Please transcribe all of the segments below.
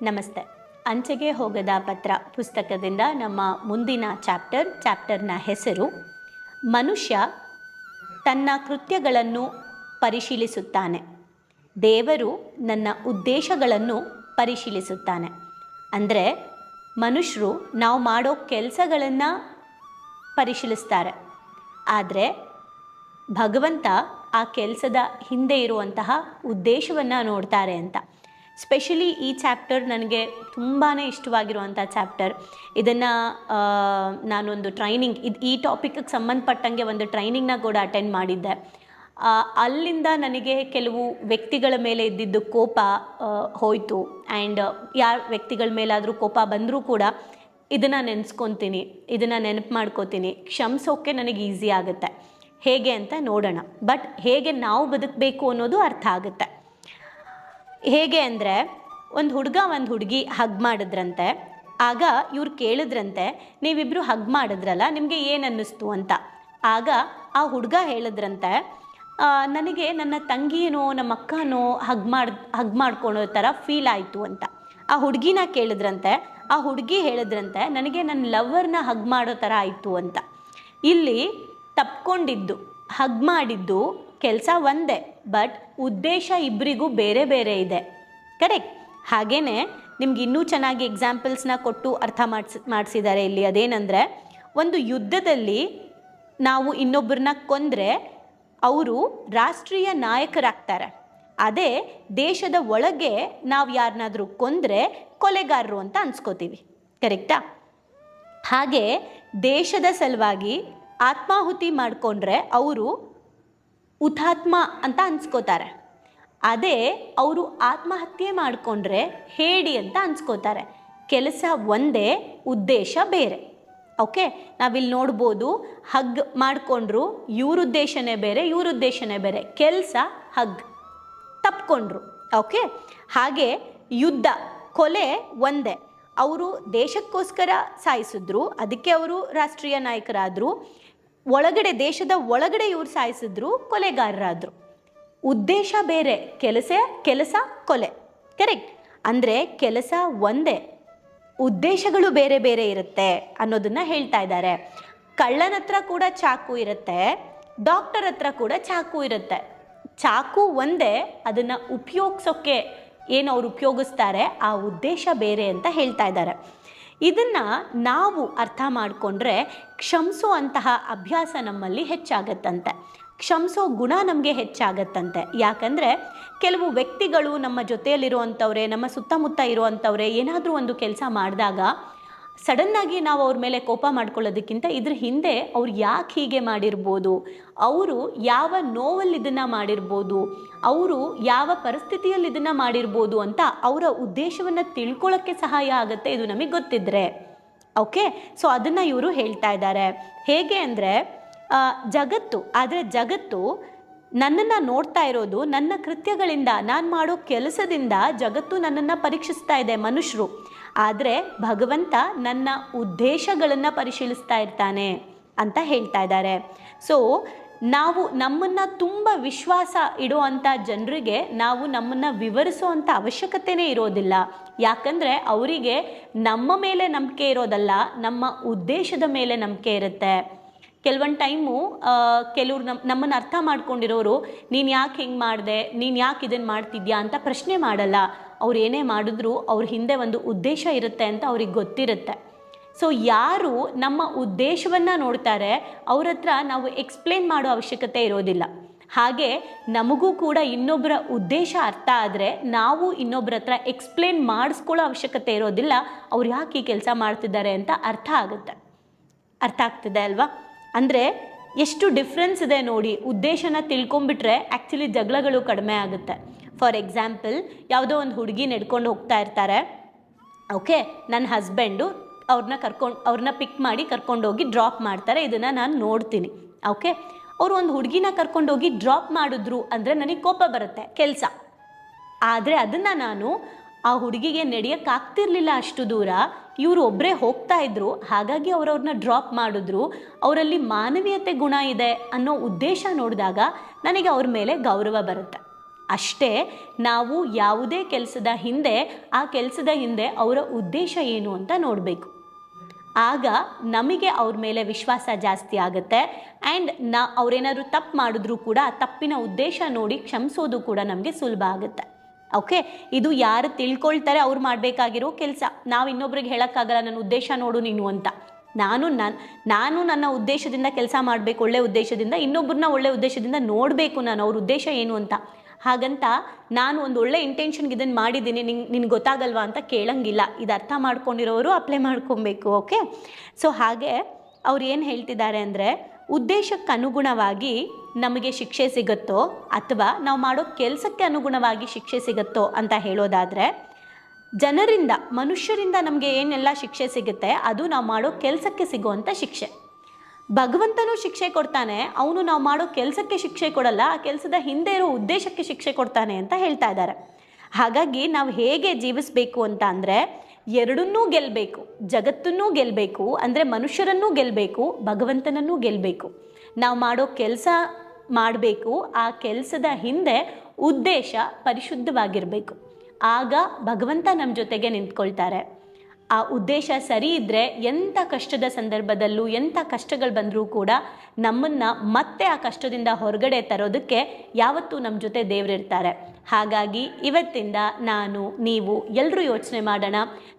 ನಮಸ್ತೆ. ಅಂಚೆಗೆ ಹೋಗದ ಪತ್ರ ಪುಸ್ತಕದಿಂದ ನಮ್ಮ ಮುಂದಿನ ಚಾಪ್ಟರ್ನ ಹೆಸರು ಮನುಷ್ಯ ತನ್ನ ಕೃತ್ಯಗಳನ್ನು ಪರಿಶೀಲಿಸುತ್ತಾನೆ. ದೇವರು ನನ್ನ ಉದ್ದೇಶಗಳನ್ನು ಪರಿಶೀಲಿಸುತ್ತಾನೆ. ಅಂದರೆ ಮನುಷ್ಯರು ನಾವು ಮಾಡೋ ಕೆಲಸಗಳನ್ನು ಪರಿಶೀಲಿಸ್ತಾರೆ, ಆದರೆ ಭಗವಂತ ಆ ಕೆಲಸದ ಹಿಂದೆ ಇರುವಂತಹ ಉದ್ದೇಶವನ್ನು ನೋಡ್ತಾರೆ ಅಂತ. ಸ್ಪೆಷಲಿ ಈ ಚಾಪ್ಟರ್ ನನಗೆ ತುಂಬಾ ಇಷ್ಟವಾಗಿರುವಂಥ ಚಾಪ್ಟರ್. ಇದನ್ನು ನಾನೊಂದು ಟ್ರೈನಿಂಗ್ ಈ ಟಾಪಿಕ್ಗೆ ಸಂಬಂಧಪಟ್ಟಂಗೆ ಒಂದು ಟ್ರೈನಿಂಗ್ನ ಕೂಡ ಅಟೆಂಡ್ ಮಾಡಿದ್ದೆ. ಅಲ್ಲಿಂದ ನನಗೆ ಕೆಲವು ವ್ಯಕ್ತಿಗಳ ಮೇಲೆ ಇದ್ದಿದ್ದು ಕೋಪ ಹೋಯಿತು. ಆ್ಯಂಡ್ ಯಾರ ವ್ಯಕ್ತಿಗಳ ಮೇಲಾದರೂ ಕೋಪ ಬಂದರೂ ಕೂಡ ಇದನ್ನು ನೆನೆಸ್ಕೊತೀನಿ, ಇದನ್ನು ನೆನಪು ಮಾಡ್ಕೋತೀನಿ. ಕ್ಷಮಿಸೋಕ್ಕೆ ನನಗೆ ಈಸಿ ಆಗುತ್ತೆ. ಹೇಗೆ ಅಂತ ನೋಡೋಣ. ಬಟ್ ಹೇಗೆ ನಾವು ಬದುಕಬೇಕು ಅನ್ನೋದು ಅರ್ಥ ಆಗುತ್ತೆ. ಹೇಗೆ ಅಂದರೆ, ಒಂದು ಹುಡುಗ ಒಂದು ಹುಡುಗಿ ಹಗ್ ಮಾಡಿದ್ರಂತೆ. ಆಗ ಇವ್ರು ಕೇಳಿದ್ರಂತೆ, ನೀವಿಬ್ಬರು ಹಗ್ ಮಾಡಿದ್ರಲ್ಲ, ನಿಮಗೆ ಏನು ಅನ್ನಿಸ್ತು ಅಂತ. ಆಗ ಆ ಹುಡುಗ ಹೇಳಿದ್ರಂತೆ, ನನಗೆ ನನ್ನ ತಂಗಿನೋ ನಮ್ಮ ಅಕ್ಕನೋ ಹಗ್ ಮಾಡ್ಕೊಳೋ ಥರ ಫೀಲ್ ಆಯಿತು ಅಂತ. ಆ ಹುಡುಗಿನ ಕೇಳಿದ್ರಂತೆ, ಆ ಹುಡುಗಿ ಹೇಳಿದ್ರಂತೆ, ನನಗೆ ನನ್ನ ಲವ್ವರ್ನ ಹಗ್ ಮಾಡೋ ಥರ ಆಯಿತು ಅಂತ. ಇಲ್ಲಿ ತಪ್ಕೊಂಡಿದ್ದು ಹಗ್ ಮಾಡಿದ್ದು ಕೆಲಸ ಒಂದೇ, ಬಟ್ ಉದ್ದೇಶ ಇಬ್ಬರಿಗೂ ಬೇರೆ ಬೇರೆ ಇದೆ. ಕರೆಕ್ಟ್. ಹಾಗೆಯೇ ನಿಮ್ಗೆ ಇನ್ನೂ ಚೆನ್ನಾಗಿ ಎಕ್ಸಾಂಪಲ್ಸ್ನ ಕೊಟ್ಟು ಅರ್ಥ ಮಾಡಿಸಿದ್ದಾರೆ ಇಲ್ಲಿ. ಅದೇನೆಂದರೆ, ಒಂದು ಯುದ್ಧದಲ್ಲಿ ನಾವು ಇನ್ನೊಬ್ಬರನ್ನ ಕೊಂದರೆ ಅವರು ರಾಷ್ಟ್ರೀಯ ನಾಯಕರಾಗ್ತಾರೆ. ಅದೇ ದೇಶದ ಒಳಗೆ ನಾವು ಯಾರನ್ನಾದರೂ ಕೊಂದರೆ ಕೊಲೆಗಾರರು ಅಂತ ಅನ್ಸ್ಕೋತೀವಿ. ಕರೆಕ್ಟಾ? ಹಾಗೆ ದೇಶದ ಸಲುವಾಗಿ ಆತ್ಮಾಹುತಿ ಮಾಡಿಕೊಂಡ್ರೆ ಅವರು ಹುತಾತ್ಮ ಅಂತ ಅನ್ಸ್ಕೋತಾರೆ. ಅದೇ ಅವರು ಆತ್ಮಹತ್ಯೆ ಮಾಡಿಕೊಂಡ್ರೆ ಹೇಡಿ ಅಂತ ಅನ್ಸ್ಕೋತಾರೆ. ಕೆಲಸ ಒಂದೇ, ಉದ್ದೇಶ ಬೇರೆ. ಓಕೆ, ನಾವಿಲ್ಲಿ ನೋಡ್ಬೋದು, ಹಗ್ ಮಾಡಿಕೊಂಡ್ರು, ಇವ್ರ ಉದ್ದೇಶನೇ ಬೇರೆ, ಇವ್ರ ಉದ್ದೇಶನೇ ಬೇರೆ. ಕೆಲಸ ಹಗ್, ತಪ್ಕೊಂಡ್ರು. ಓಕೆ. ಹಾಗೆ ಯುದ್ಧ, ಕೊಲೆ ಒಂದೇ. ಅವರು ದೇಶಕ್ಕೋಸ್ಕರ ಸಾಯಿಸಿದ್ರು, ಅದಕ್ಕೆ ಅವರು ರಾಷ್ಟ್ರೀಯ ನಾಯಕರಾದರು. ಒಳಗಡೆ, ದೇಶದ ಒಳಗಡೆ ಇವ್ರು ಸಾಯಿಸಿದ್ರು, ಕೊಲೆಗಾರರಾದರು. ಉದ್ದೇಶ ಬೇರೆ, ಕೆಲಸ ಕೊಲೆ. ಕರೆಕ್ಟ್. ಅಂದರೆ ಕೆಲಸ ಒಂದೇ, ಉದ್ದೇಶಗಳು ಬೇರೆ ಬೇರೆ ಇರುತ್ತೆ ಅನ್ನೋದನ್ನು ಹೇಳ್ತಾ ಇದ್ದಾರೆ. ಕಳ್ಳನ ಹತ್ರ ಕೂಡ ಚಾಕು ಇರುತ್ತೆ, ಡಾಕ್ಟರ್ ಹತ್ರ ಕೂಡ ಚಾಕು ಇರುತ್ತೆ. ಚಾಕು ಒಂದೇ, ಅದನ್ನು ಉಪಯೋಗಿಸೋಕ್ಕೆ ಏನು ಅವ್ರು ಉಪಯೋಗಿಸ್ತಾರೆ ಆ ಉದ್ದೇಶ ಬೇರೆ ಅಂತ ಹೇಳ್ತಾ ಇದ್ದಾರೆ. ಇದನ್ನು ನಾವು ಅರ್ಥ ಮಾಡಿಕೊಂಡ್ರೆ ಕ್ಷಮಿಸೋ ಅಂತಹ ಅಭ್ಯಾಸ ನಮ್ಮಲ್ಲಿ ಹೆಚ್ಚಾಗತ್ತಂತೆ. ಕ್ಷಮಿಸೋ ಗುಣ ನಮಗೆ ಹೆಚ್ಚಾಗತ್ತಂತೆ. ಯಾಕಂದರೆ ಕೆಲವು ವ್ಯಕ್ತಿಗಳು ನಮ್ಮ ಜೊತೆಯಲ್ಲಿರುವಂಥವ್ರೆ, ನಮ್ಮ ಸುತ್ತಮುತ್ತ ಇರುವಂಥವ್ರೆ ಏನಾದರೂ ಒಂದು ಕೆಲಸ ಮಾಡಿದಾಗ ಸಡನ್ನಾಗಿ ನಾವು ಅವ್ರ ಮೇಲೆ ಕೋಪ ಮಾಡ್ಕೊಳ್ಳೋದಕ್ಕಿಂತ ಇದ್ರ ಹಿಂದೆ ಅವ್ರು ಯಾಕೆ ಹೀಗೆ ಮಾಡಿರ್ಬೋದು, ಅವರು ಯಾವ ನೋವಲ್ಲಿ ಇದನ್ನು ಮಾಡಿರ್ಬೋದು, ಅವರು ಯಾವ ಪರಿಸ್ಥಿತಿಯಲ್ಲಿ ಇದನ್ನು ಮಾಡಿರ್ಬೋದು ಅಂತ ಅವರ ಉದ್ದೇಶವನ್ನು ತಿಳ್ಕೊಳ್ಳೋಕ್ಕೆ ಸಹಾಯ ಆಗುತ್ತೆ, ಇದು ನಮಗೆ ಗೊತ್ತಿದ್ರೆ. ಓಕೆ. ಸೊ ಅದನ್ನು ಇವರು ಹೇಳ್ತಾ ಇದ್ದಾರೆ. ಹೇಗೆ ಅಂದರೆ, ಜಗತ್ತು ನನ್ನನ್ನು ನೋಡ್ತಾ ಇರೋದು, ನನ್ನ ಕೃತ್ಯಗಳಿಂದ, ನಾನು ಮಾಡೋ ಕೆಲಸದಿಂದ ಜಗತ್ತು ನನ್ನನ್ನು ಪರೀಕ್ಷಿಸ್ತಾ ಇದೆ, ಮನುಷ್ಯರು. ಆದರೆ ಭಗವಂತ ನನ್ನ ಉದ್ದೇಶಗಳನ್ನು ಪರಿಶೀಲಿಸ್ತಾ ಇರ್ತಾನೆ ಅಂತ ಹೇಳ್ತಾ ಇದ್ದಾರೆ. ಸೊ ನಾವು ನಮ್ಮನ್ನು ತುಂಬ ವಿಶ್ವಾಸ ಇಡುವಂಥ ಜನರಿಗೆ ನಾವು ನಮ್ಮನ್ನು ವಿವರಿಸೋ ಅಂಥ ಅವಶ್ಯಕತೆಯೇ ಇರೋದಿಲ್ಲ. ಯಾಕಂದರೆ ಅವರಿಗೆ ನಮ್ಮ ಮೇಲೆ ನಂಬಿಕೆ ಇರೋದಲ್ಲ, ನಮ್ಮ ಉದ್ದೇಶದ ಮೇಲೆ ನಂಬಿಕೆ ಇರುತ್ತೆ. ಕೆಲವೊಂದು ಟೈಮು ಕೆಲವ್ರು ನಮ್ಮನ್ನು ಅರ್ಥ ಮಾಡ್ಕೊಂಡಿರೋರು, ನೀನು ಯಾಕೆ ಹಿಂಗೆ ಮಾಡಿದೆ, ನೀನು ಯಾಕೆ ಇದನ್ನು ಮಾಡ್ತಿದ್ಯಾ ಅಂತ ಪ್ರಶ್ನೆ ಮಾಡಲ್ಲ. ಅವ್ರು ಏನೇ ಮಾಡಿದ್ರು ಅವ್ರ ಹಿಂದೆ ಒಂದು ಉದ್ದೇಶ ಇರುತ್ತೆ ಅಂತ ಅವ್ರಿಗೆ ಗೊತ್ತಿರುತ್ತೆ. ಸೊ ಯಾರು ನಮ್ಮ ಉದ್ದೇಶವನ್ನು ನೋಡ್ತಾರೆ ಅವ್ರ ಹತ್ರ ನಾವು ಎಕ್ಸ್ಪ್ಲೇನ್ ಮಾಡೋ ಅವಶ್ಯಕತೆ ಇರೋದಿಲ್ಲ. ಹಾಗೆ ನಮಗೂ ಕೂಡ ಇನ್ನೊಬ್ಬರ ಉದ್ದೇಶ ಅರ್ಥ ಆದರೆ ನಾವು ಇನ್ನೊಬ್ಬರ ಹತ್ರ ಎಕ್ಸ್ಪ್ಲೇನ್ ಮಾಡಿಸ್ಕೊಳ್ಳೋ ಅವಶ್ಯಕತೆ ಇರೋದಿಲ್ಲ. ಅವ್ರು ಯಾಕೆ ಈ ಕೆಲಸ ಮಾಡ್ತಿದ್ದಾರೆ ಅಂತ ಅರ್ಥ ಆಗುತ್ತೆ. ಅರ್ಥ ಆಗ್ತಿದೆ ಅಲ್ವಾ? ಅಂದರೆ ಎಷ್ಟು ಡಿಫ್ರೆನ್ಸ್ ಇದೆ ನೋಡಿ. ಉದ್ದೇಶನ ತಿಳ್ಕೊಂಬಿಟ್ರೆ ಆ್ಯಕ್ಚುಲಿ ಜಗಳಗಳು ಕಡಿಮೆ ಆಗುತ್ತೆ. ಫಾರ್ ಎಕ್ಸಾಂಪಲ್, ಯಾವುದೋ ಒಂದು ಹುಡುಗಿ ನಡ್ಕೊಂಡು ಹೋಗ್ತಾ ಇರ್ತಾರೆ. ಓಕೆ, ನನ್ನ ಹಸ್ಬೆಂಡು ಅವ್ರನ್ನ ಪಿಕ್ ಮಾಡಿ ಕರ್ಕೊಂಡೋಗಿ ಡ್ರಾಪ್ ಮಾಡ್ತಾರೆ. ಇದನ್ನು ನಾನು ನೋಡ್ತೀನಿ. ಓಕೆ, ಅವರು ಒಂದು ಹುಡುಗಿನ ಕರ್ಕೊಂಡೋಗಿ ಡ್ರಾಪ್ ಮಾಡಿದ್ರು ಅಂದರೆ ನನಗೆ ಕೋಪ ಬರುತ್ತೆ, ಕೆಲಸ. ಆದರೆ ಅದನ್ನು ನಾನು ಆ ಹುಡುಗಿಗೆ ನಡೆಯೋಕ್ಕಾಗ್ತಿರ್ಲಿಲ್ಲ ಅಷ್ಟು ದೂರ. ಇವರು ಒಬ್ಬರೇ ಹೋಗ್ತಾ ಇದ್ರು, ಹಾಗಾಗಿ ಅವ್ರನ್ನ ಡ್ರಾಪ್ ಮಾಡಿದ್ರು. ಅವರಲ್ಲಿ ಮಾನವೀಯತೆ ಗುಣ ಇದೆ ಅನ್ನೋ ಉದ್ದೇಶ ನೋಡಿದಾಗ ನನಗೆ ಅವ್ರ ಮೇಲೆ ಗೌರವ ಬರುತ್ತೆ. ಅಷ್ಟೇ ನಾವು ಯಾವುದೇ ಕೆಲಸದ ಹಿಂದೆ ಆ ಕೆಲಸದ ಹಿಂದೆ ಅವರ ಉದ್ದೇಶ ಏನು ಅಂತ ನೋಡಬೇಕು. ಆಗ ನಮಗೆ ಅವ್ರ ಮೇಲೆ ವಿಶ್ವಾಸ ಜಾಸ್ತಿ ಆಗುತ್ತೆ. ಆ್ಯಂಡ್ ಅವ್ರೇನಾದ್ರು ತಪ್ಪು ಮಾಡಿದ್ರೂ ಕೂಡ ಆ ತಪ್ಪಿನ ಉದ್ದೇಶ ನೋಡಿ ಕ್ಷಮಿಸೋದು ಕೂಡ ನಮಗೆ ಸುಲಭ ಆಗುತ್ತೆ. ಓಕೆ, ಇದು ಯಾರು ತಿಳ್ಕೊಳ್ತಾರೆ ಅವ್ರು ಮಾಡಬೇಕಾಗಿರೋ ಕೆಲಸ. ನಾವು ಇನ್ನೊಬ್ರಿಗೆ ಹೇಳೋಕ್ಕಾಗಲ್ಲ ನನ್ನ ಉದ್ದೇಶ ನೋಡು ನೀನು ಅಂತ. ನಾನು ನನ್ನ ಉದ್ದೇಶದಿಂದ ಕೆಲಸ ಮಾಡಬೇಕು, ಒಳ್ಳೆ ಉದ್ದೇಶದಿಂದ. ಇನ್ನೊಬ್ಬರನ್ನ ಒಳ್ಳೆ ಉದ್ದೇಶದಿಂದ ನೋಡಬೇಕು ನಾನು, ಅವ್ರ ಉದ್ದೇಶ ಏನು ಅಂತ. ಹಾಗಂತ ನಾನು ಒಂದು ಒಳ್ಳೆ ಇಂಟೆನ್ಷನ್ಗೆ ಇದನ್ನು ಮಾಡಿದ್ದೀನಿ, ನಿನ್ಗೆ ಗೊತ್ತಾಗಲ್ವಾ ಅಂತ ಕೇಳಂಗಿಲ್ಲ. ಇದು ಅರ್ಥ ಮಾಡ್ಕೊಂಡಿರೋರು ಅಪ್ಲೈ ಮಾಡ್ಕೊಬೇಕು. ಓಕೆ, ಸೊ ಹಾಗೆ ಅವ್ರು ಏನು ಹೇಳ್ತಿದ್ದಾರೆ ಅಂದರೆ, ಉದ್ದೇಶಕ್ಕೆ ಅನುಗುಣವಾಗಿ ನಮಗೆ ಶಿಕ್ಷೆ ಸಿಗುತ್ತೋ ಅಥವಾ ನಾವು ಮಾಡೋ ಕೆಲಸಕ್ಕೆ ಅನುಗುಣವಾಗಿ ಶಿಕ್ಷೆ ಸಿಗುತ್ತೋ ಅಂತ ಹೇಳೋದಾದರೆ, ಜನರಿಂದ, ಮನುಷ್ಯರಿಂದ ನಮಗೆ ಏನೆಲ್ಲ ಶಿಕ್ಷೆ ಸಿಗುತ್ತೆ ಅದು ನಾವು ಮಾಡೋ ಕೆಲಸಕ್ಕೆ ಸಿಗುವಂಥ ಶಿಕ್ಷೆ. ಭಗವಂತನೂ ಶಿಕ್ಷೆ ಕೊಡ್ತಾನೆ, ಅವನು ನಾವು ಮಾಡೋ ಕೆಲಸಕ್ಕೆ ಶಿಕ್ಷೆ ಕೊಡಲ್ಲ, ಆ ಕೆಲಸದ ಹಿಂದೆ ಇರೋ ಉದ್ದೇಶಕ್ಕೆ ಶಿಕ್ಷೆ ಕೊಡ್ತಾನೆ ಅಂತ ಹೇಳ್ತಾ ಇದ್ದಾರೆ. ಹಾಗಾಗಿ ನಾವು ಹೇಗೆ ಜೀವಿಸಬೇಕು ಅಂತ ಅಂದರೆ, ಎರಡನ್ನೂ ಗೆಲ್ಲಬೇಕು. ಜಗತ್ತನ್ನೂ ಗೆಲ್ಲಬೇಕು ಅಂದರೆ ಮನುಷ್ಯರನ್ನೂ ಗೆಲ್ಲಬೇಕು, ಭಗವಂತನನ್ನೂ ಗೆಲ್ಲಬೇಕು. ನಾವು ಮಾಡೋ ಕೆಲಸ ಮಾಡಬೇಕು, ಆ ಕೆಲಸದ ಹಿಂದೆ ಉದ್ದೇಶ ಪರಿಶುದ್ಧವಾಗಿರಬೇಕು. ಆಗ ಭಗವಂತ ನಮ್ಮ ಜೊತೆಗೆ ನಿಂತ್ಕೊಳ್ತಾರೆ. ಆ ಉದ್ದೇಶ ಸರಿ ಇದ್ದರೆ ಎಂಥ ಕಷ್ಟದ ಸಂದರ್ಭದಲ್ಲೂ ಎಂಥ ಕಷ್ಟಗಳು ಬಂದರೂ ಕೂಡ ನಮ್ಮನ್ನು ಮತ್ತೆ ಆ ಕಷ್ಟದಿಂದ ಹೊರಗಡೆ ತರೋದಕ್ಕೆ ಯಾವತ್ತೂ ನಮ್ಮ ಜೊತೆ ದೇವರಿರ್ತಾರೆ. ಹಾಗಾಗಿ ಇವತ್ತಿಂದ ನಾನು, ನೀವು ಎಲ್ಲರೂ ಯೋಚನೆ ಮಾಡೋಣ,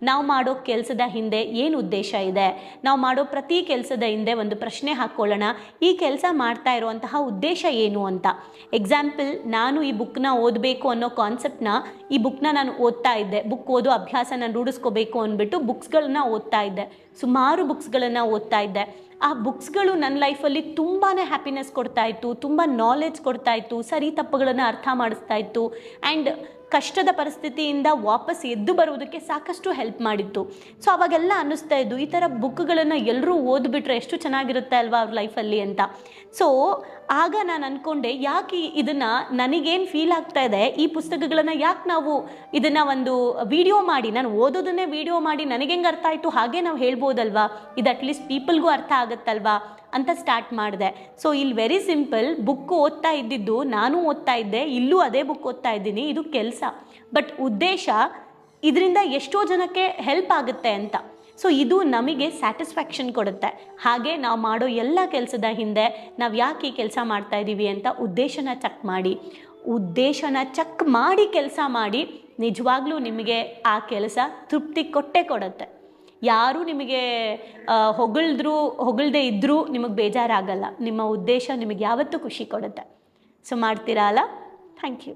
ನಾವು ಮಾಡೋ ಕೆಲಸದ ಹಿಂದೆ ಏನು ಉದ್ದೇಶ ಇದೆ. ನಾವು ಮಾಡೋ ಪ್ರತಿ ಕೆಲಸದ ಹಿಂದೆ ಒಂದು ಪ್ರಶ್ನೆ ಹಾಕ್ಕೊಳ್ಳೋಣ, ಈ ಕೆಲಸ ಮಾಡ್ತಾ ಇರುವಂತಹ ಉದ್ದೇಶ ಏನು ಅಂತ. ಎಕ್ಸಾಂಪಲ್, ನಾನು ಈ ಬುಕ್ನ ಓದಬೇಕು ಅನ್ನೋ ಕಾನ್ಸೆಪ್ಟ್ನ, ಈ ಬುಕ್ನ ನಾನು ಓದ್ತಾ ಇದ್ದೆ, ಬುಕ್ ಓದೋ ಅಭ್ಯಾಸ ನಾನು ರೂಢಿಸ್ಕೋಬೇಕು ಅಂದ್ಬಿಟ್ಟು ಬುಕ್ಸ್ಗಳನ್ನ ಓದ್ತಾ ಇದ್ದೆ, ಸುಮಾರು ಬುಕ್ಸ್ಗಳನ್ನು ಓದ್ತಾ ಇದ್ದೆ. ಆ ಬುಕ್ಸ್ಗಳು ನನ್ನ ಲೈಫಲ್ಲಿ ತುಂಬಾ ಹ್ಯಾಪಿನೆಸ್ ಕೊಡ್ತಾ ಇತ್ತು, ತುಂಬ ನಾಲೆಡ್ಜ್ ಕೊಡ್ತಾ ಇತ್ತು, ಸರಿ ತಪ್ಪುಗಳನ್ನು ಅರ್ಥ ಮಾಡಿಸ್ತಾ ಇತ್ತು. ಆ್ಯಂಡ್ ಕಷ್ಟದ ಪರಿಸ್ಥಿತಿಯಿಂದ ವಾಪಸ್ ಎದ್ದು ಬರುವುದಕ್ಕೆ ಸಾಕಷ್ಟು ಹೆಲ್ಪ್ ಮಾಡಿತ್ತು. ಸೊ ಅವಾಗೆಲ್ಲ ಅನ್ನಿಸ್ತಾ ಇದ್ದು, ಈ ಥರ ಬುಕ್ಗಳನ್ನು ಎಲ್ಲರೂ ಓದ್ಬಿಟ್ರೆ ಎಷ್ಟು ಚೆನ್ನಾಗಿರುತ್ತೆ ಅಲ್ವಾ ಅವ್ರ ಲೈಫಲ್ಲಿ ಅಂತ. ಸೊ ಆಗ ನಾನು ಅಂದ್ಕೊಂಡೆ, ಯಾಕೆ ಇದನ್ನು, ನನಗೇನು ಫೀಲ್ ಆಗ್ತಾ ಇದೆ, ಈ ಪುಸ್ತಕಗಳನ್ನು ಯಾಕೆ ನಾವು ಇದನ್ನು ಒಂದು ವಿಡಿಯೋ ಮಾಡಿ, ನಾನು ಓದೋದನ್ನೇ ವಿಡಿಯೋ ಮಾಡಿ ನನಗೆ ಹೆಂಗೆ ಅರ್ಥ ಆಯಿತು ಹಾಗೆ ನಾವು ಹೇಳ್ಬೋದಲ್ವಾ, ಇದು ಅಟ್ಲೀಸ್ಟ್ ಪೀಪಲ್ಗೂ ಅರ್ಥ ಆಗುತ್ತಲ್ವಾ ಅಂತ ಸ್ಟಾರ್ಟ್ ಮಾಡಿದೆ. ಸೊ ಇಲ್ಲಿ ವೆರಿ ಸಿಂಪಲ್, ಬುಕ್ ಓದ್ತಾ ಇದ್ದಿದ್ದು ನಾನು ಓದ್ತಾ ಇದ್ದೆ, ಇಲ್ಲೂ ಅದೇ ಬುಕ್ ಓದ್ತಾ ಇದ್ದೀನಿ, ಇದು ಕೆಲಸ. ಬಟ್ ಉದ್ದೇಶ ಇದರಿಂದ ಎಷ್ಟೋ ಜನಕ್ಕೆ ಹೆಲ್ಪ್ ಆಗುತ್ತೆ ಅಂತ. ಸೊ ಇದು ನಮಗೆ ಸ್ಯಾಟಿಸ್ಫ್ಯಾಕ್ಷನ್ ಕೊಡುತ್ತೆ. ಹಾಗೆ ನಾವು ಮಾಡೋ ಎಲ್ಲ ಕೆಲಸದ ಹಿಂದೆ ನಾವು ಯಾಕೆ ಈ ಕೆಲಸ ಮಾಡ್ತಾ ಇದ್ದೀವಿ ಅಂತ ಉದ್ದೇಶನ ಚೆಕ್ ಮಾಡಿ ಕೆಲಸ ಮಾಡಿ, ನಿಜವಾಗ್ಲೂ ನಿಮಗೆ ಆ ಕೆಲಸ ತೃಪ್ತಿ ಕೊಡುತ್ತೆ. ಯಾರೂ ನಿಮಗೆ ಹೊಗಳ್ದೇ ಇದ್ದರೂ ನಿಮಗೆ ಬೇಜಾರಾಗಲ್ಲ. ನಿಮ್ಮ ಉದ್ದೇಶ ನಿಮಗೆ ಯಾವತ್ತೂ ಖುಷಿ ಕೊಡುತ್ತೆ. ಸೊ ಮಾಡ್ತೀರಾ ಅಲ್ಲ? Thank you.